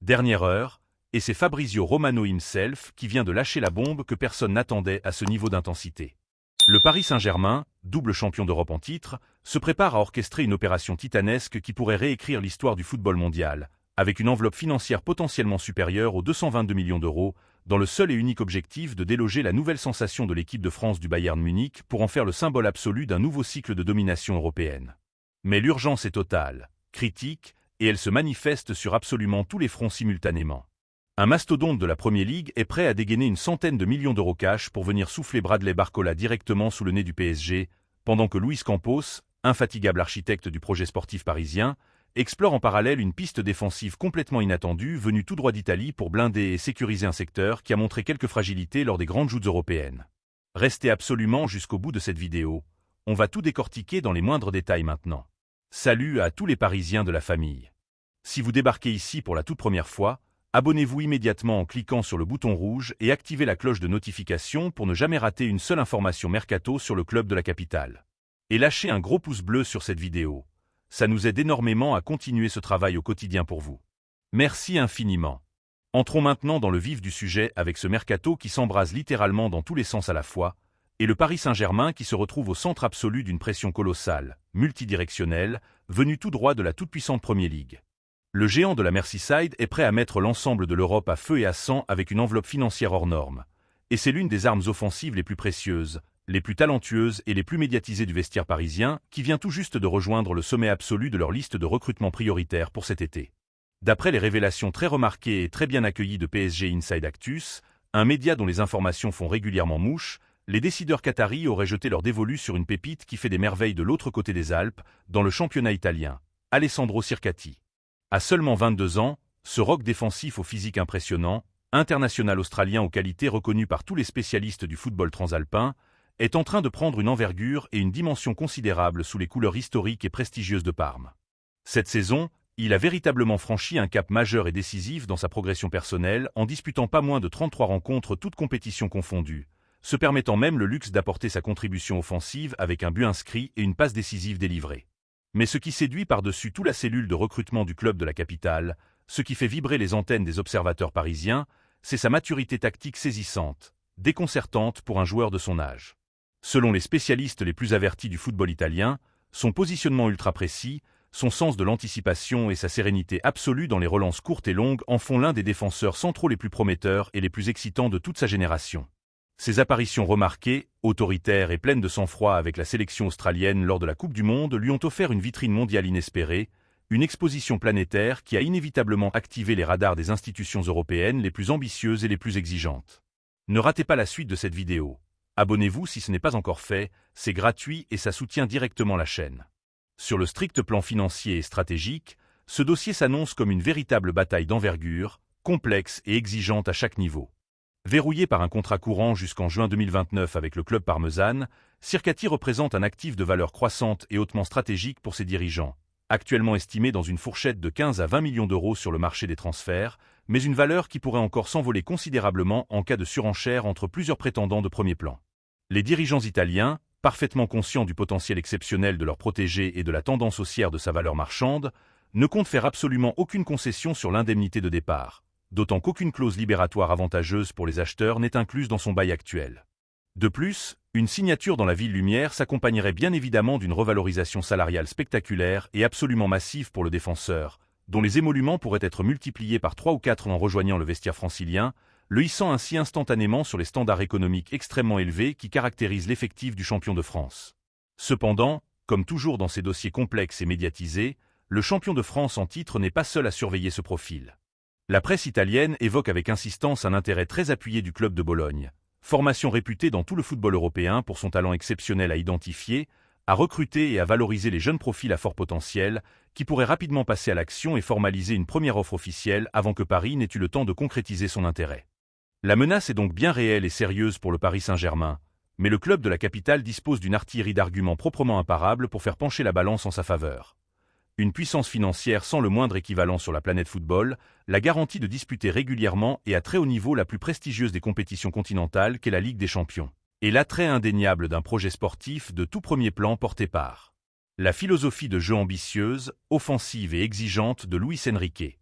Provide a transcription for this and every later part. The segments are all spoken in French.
Dernière heure, et c'est Fabrizio Romano himself qui vient de lâcher la bombe que personne n'attendait à ce niveau d'intensité. Le Paris Saint-Germain, double champion d'Europe en titre, se prépare à orchestrer une opération titanesque qui pourrait réécrire l'histoire du football mondial, avec une enveloppe financière potentiellement supérieure aux 222 millions d'euros, dans le seul et unique objectif de déloger la nouvelle sensation de l'équipe de France du Bayern Munich pour en faire le symbole absolu d'un nouveau cycle de domination européenne. Mais l'urgence est totale, critique, et elle se manifeste sur absolument tous les fronts simultanément. Un mastodonte de la Premier League est prêt à dégainer une centaine de millions d'euros cash pour venir souffler Bradley Barcola directement sous le nez du PSG, pendant que Luis Campos, infatigable architecte du projet sportif parisien, explore en parallèle une piste défensive complètement inattendue venue tout droit d'Italie pour blinder et sécuriser un secteur qui a montré quelques fragilités lors des grandes joutes européennes. Restez absolument jusqu'au bout de cette vidéo, on va tout décortiquer dans les moindres détails maintenant. Salut à tous les Parisiens de la famille. Si vous débarquez ici pour la toute première fois, abonnez-vous immédiatement en cliquant sur le bouton rouge et activez la cloche de notification pour ne jamais rater une seule information mercato sur le club de la capitale. Et lâchez un gros pouce bleu sur cette vidéo. Ça nous aide énormément à continuer ce travail au quotidien pour vous. Merci infiniment. Entrons maintenant dans le vif du sujet avec ce mercato qui s'embrase littéralement dans tous les sens à la fois, et le Paris Saint-Germain qui se retrouve au centre absolu d'une pression colossale, multidirectionnelle, venue tout droit de la toute-puissante Premier League. Le géant de la Merseyside est prêt à mettre l'ensemble de l'Europe à feu et à sang avec une enveloppe financière hors norme. Et c'est l'une des armes offensives les plus précieuses, les plus talentueuses et les plus médiatisées du vestiaire parisien, qui vient tout juste de rejoindre le sommet absolu de leur liste de recrutement prioritaire pour cet été. D'après les révélations très remarquées et très bien accueillies de PSG Inside Actus, un média dont les informations font régulièrement mouche, les décideurs qataris auraient jeté leur dévolu sur une pépite qui fait des merveilles de l'autre côté des Alpes, dans le championnat italien, Alessandro Sircati. À seulement 22 ans, ce roc défensif au physique impressionnant, international australien aux qualités reconnues par tous les spécialistes du football transalpin, est en train de prendre une envergure et une dimension considérable sous les couleurs historiques et prestigieuses de Parme. Cette saison, il a véritablement franchi un cap majeur et décisif dans sa progression personnelle en disputant pas moins de 33 rencontres toutes compétitions confondues, se permettant même le luxe d'apporter sa contribution offensive avec un but inscrit et une passe décisive délivrée. Mais ce qui séduit par-dessus toute la cellule de recrutement du club de la capitale, ce qui fait vibrer les antennes des observateurs parisiens, c'est sa maturité tactique saisissante, déconcertante pour un joueur de son âge. Selon les spécialistes les plus avertis du football italien, son positionnement ultra précis, son sens de l'anticipation et sa sérénité absolue dans les relances courtes et longues en font l'un des défenseurs centraux les plus prometteurs et les plus excitants de toute sa génération. Ses apparitions remarquées, autoritaires et pleines de sang-froid avec la sélection australienne lors de la Coupe du Monde lui ont offert une vitrine mondiale inespérée, une exposition planétaire qui a inévitablement activé les radars des institutions européennes les plus ambitieuses et les plus exigeantes. Ne ratez pas la suite de cette vidéo. Abonnez-vous si ce n'est pas encore fait, c'est gratuit et ça soutient directement la chaîne. Sur le strict plan financier et stratégique, ce dossier s'annonce comme une véritable bataille d'envergure, complexe et exigeante à chaque niveau. Verrouillé par un contrat courant jusqu'en juin 2029 avec le club parmesane, Sircati représente un actif de valeur croissante et hautement stratégique pour ses dirigeants, actuellement estimé dans une fourchette de 15 à 20 millions d'euros sur le marché des transferts, mais une valeur qui pourrait encore s'envoler considérablement en cas de surenchère entre plusieurs prétendants de premier plan. Les dirigeants italiens, parfaitement conscients du potentiel exceptionnel de leur protégé et de la tendance haussière de sa valeur marchande, ne comptent faire absolument aucune concession sur l'indemnité de départ, d'autant qu'aucune clause libératoire avantageuse pour les acheteurs n'est incluse dans son bail actuel. De plus, une signature dans la ville lumière s'accompagnerait bien évidemment d'une revalorisation salariale spectaculaire et absolument massive pour le défenseur, dont les émoluments pourraient être multipliés par 3 ou 4 en rejoignant le vestiaire francilien, le hissant ainsi instantanément sur les standards économiques extrêmement élevés qui caractérisent l'effectif du champion de France. Cependant, comme toujours dans ces dossiers complexes et médiatisés, le champion de France en titre n'est pas seul à surveiller ce profil. La presse italienne évoque avec insistance un intérêt très appuyé du club de Bologne, formation réputée dans tout le football européen pour son talent exceptionnel à identifier, à recruter et à valoriser les jeunes profils à fort potentiel, qui pourraient rapidement passer à l'action et formaliser une première offre officielle avant que Paris n'ait eu le temps de concrétiser son intérêt. La menace est donc bien réelle et sérieuse pour le Paris Saint-Germain, mais le club de la capitale dispose d'une artillerie d'arguments proprement imparables pour faire pencher la balance en sa faveur. Une puissance financière sans le moindre équivalent sur la planète football, la garantie de disputer régulièrement et à très haut niveau la plus prestigieuse des compétitions continentales qu'est la Ligue des Champions, et l'attrait indéniable d'un projet sportif de tout premier plan porté par la philosophie de jeu ambitieuse, offensive et exigeante de Luis Enrique.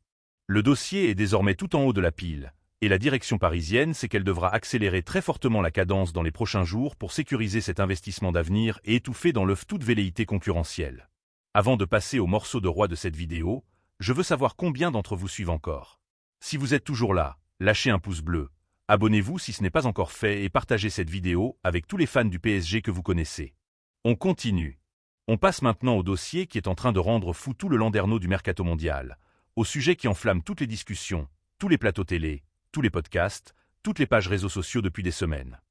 Le dossier est désormais tout en haut de la pile, et la direction parisienne sait qu'elle devra accélérer très fortement la cadence dans les prochains jours pour sécuriser cet investissement d'avenir et étouffer dans l'œuf toute velléité concurrentielle. Avant de passer au morceau de roi de cette vidéo, je veux savoir combien d'entre vous suivent encore. Si vous êtes toujours là, lâchez un pouce bleu, abonnez-vous si ce n'est pas encore fait et partagez cette vidéo avec tous les fans du PSG que vous connaissez. On continue. On passe maintenant au dossier qui est en train de rendre fou tout le landerneau du mercato mondial, au sujet qui enflamme toutes les discussions, tous les plateaux télé, tous les podcasts, toutes les pages réseaux sociaux depuis des semaines.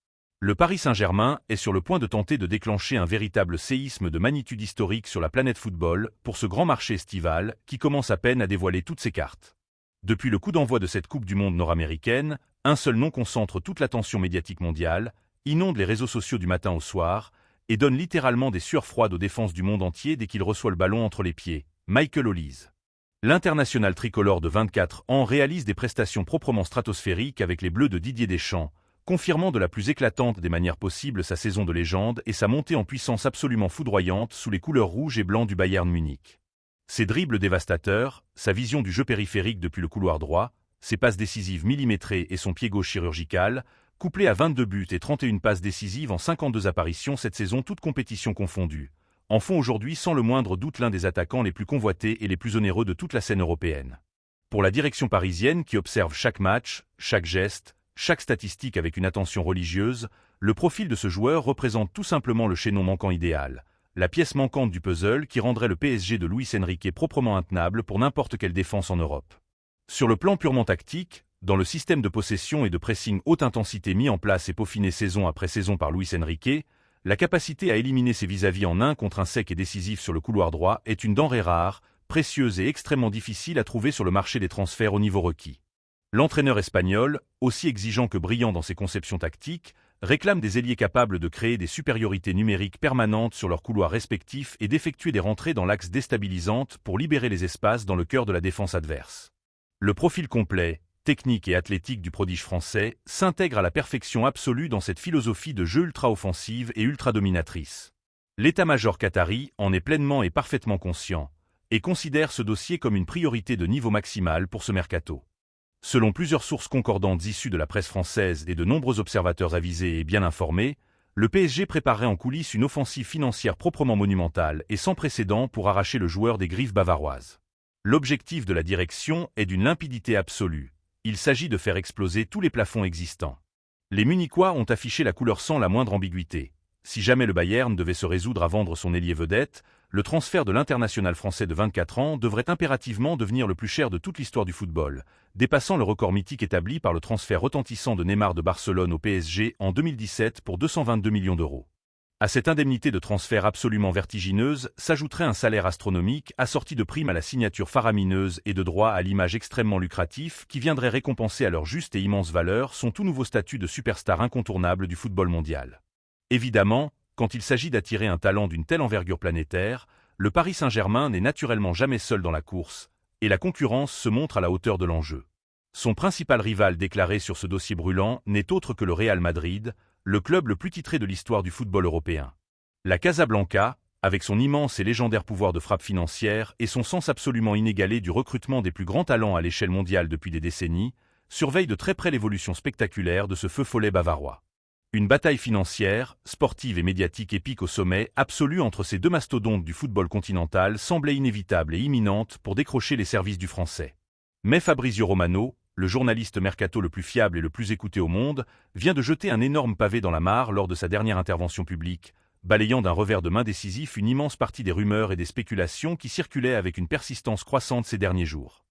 Le Paris Saint-Germain est sur le point de tenter de déclencher un véritable séisme de magnitude historique sur la planète football pour ce grand marché estival qui commence à peine à dévoiler toutes ses cartes. Depuis le coup d'envoi de cette Coupe du Monde nord-américaine, un seul nom concentre toute l'attention médiatique mondiale, inonde les réseaux sociaux du matin au soir et donne littéralement des sueurs froides aux défenses du monde entier dès qu'il reçoit le ballon entre les pieds, Michael Olise. L'international tricolore de 24 ans réalise des prestations proprement stratosphériques avec les Bleus de Didier Deschamps, confirmant de la plus éclatante des manières possibles sa saison de légende et sa montée en puissance absolument foudroyante sous les couleurs rouges et blancs du Bayern Munich. Ses dribbles dévastateurs, sa vision du jeu périphérique depuis le couloir droit, ses passes décisives millimétrées et son pied gauche chirurgical, couplé à 22 buts et 31 passes décisives en 52 apparitions cette saison toutes compétitions confondues, en font aujourd'hui sans le moindre doute l'un des attaquants les plus convoités et les plus onéreux de toute la scène européenne. Pour la direction parisienne qui observe chaque match, chaque geste, chaque statistique avec une attention religieuse, le profil de ce joueur représente tout simplement le chaînon manquant idéal, la pièce manquante du puzzle qui rendrait le PSG de Luis Enrique proprement intenable pour n'importe quelle défense en Europe. Sur le plan purement tactique, dans le système de possession et de pressing haute intensité mis en place et peaufiné saison après saison par Luis Enrique, la capacité à éliminer ses vis-à-vis en un contre un sec et décisif sur le couloir droit est une denrée rare, précieuse et extrêmement difficile à trouver sur le marché des transferts au niveau requis. L'entraîneur espagnol, aussi exigeant que brillant dans ses conceptions tactiques, réclame des ailiers capables de créer des supériorités numériques permanentes sur leurs couloirs respectifs et d'effectuer des rentrées dans l'axe déstabilisante pour libérer les espaces dans le cœur de la défense adverse. Le profil complet, technique et athlétique du prodige français s'intègre à la perfection absolue dans cette philosophie de jeu ultra-offensive et ultra-dominatrice. L'état-major qatari en est pleinement et parfaitement conscient et considère ce dossier comme une priorité de niveau maximal pour ce mercato. Selon plusieurs sources concordantes issues de la presse française et de nombreux observateurs avisés et bien informés, le PSG préparerait en coulisses une offensive financière proprement monumentale et sans précédent pour arracher le joueur des griffes bavaroises. L'objectif de la direction est d'une limpidité absolue. Il s'agit de faire exploser tous les plafonds existants. Les Munichois ont affiché la couleur sans la moindre ambiguïté. Si jamais le Bayern devait se résoudre à vendre son ailier vedette, le transfert de l'international français de 24 ans devrait impérativement devenir le plus cher de toute l'histoire du football, dépassant le record mythique établi par le transfert retentissant de Neymar de Barcelone au PSG en 2017 pour 222 millions d'euros. À cette indemnité de transfert absolument vertigineuse s'ajouterait un salaire astronomique assorti de primes à la signature faramineuse et de droits à l'image extrêmement lucratif qui viendrait récompenser à leur juste et immense valeur son tout nouveau statut de superstar incontournable du football mondial. Évidemment, quand il s'agit d'attirer un talent d'une telle envergure planétaire, le Paris Saint-Germain n'est naturellement jamais seul dans la course, et la concurrence se montre à la hauteur de l'enjeu. Son principal rival déclaré sur ce dossier brûlant n'est autre que le Real Madrid, le club le plus titré de l'histoire du football européen. La Casablanca, avec son immense et légendaire pouvoir de frappe financière et son sens absolument inégalé du recrutement des plus grands talents à l'échelle mondiale depuis des décennies, surveille de très près l'évolution spectaculaire de ce feu follet bavarois. Une bataille financière, sportive et médiatique épique au sommet absolu entre ces deux mastodontes du football continental semblait inévitable et imminente pour décrocher les services du français. Mais Fabrizio Romano, le journaliste mercato le plus fiable et le plus écouté au monde, vient de jeter un énorme pavé dans la mare lors de sa dernière intervention publique, balayant d'un revers de main décisif une immense partie des rumeurs et des spéculations qui circulaient avec une persistance croissante ces derniers jours.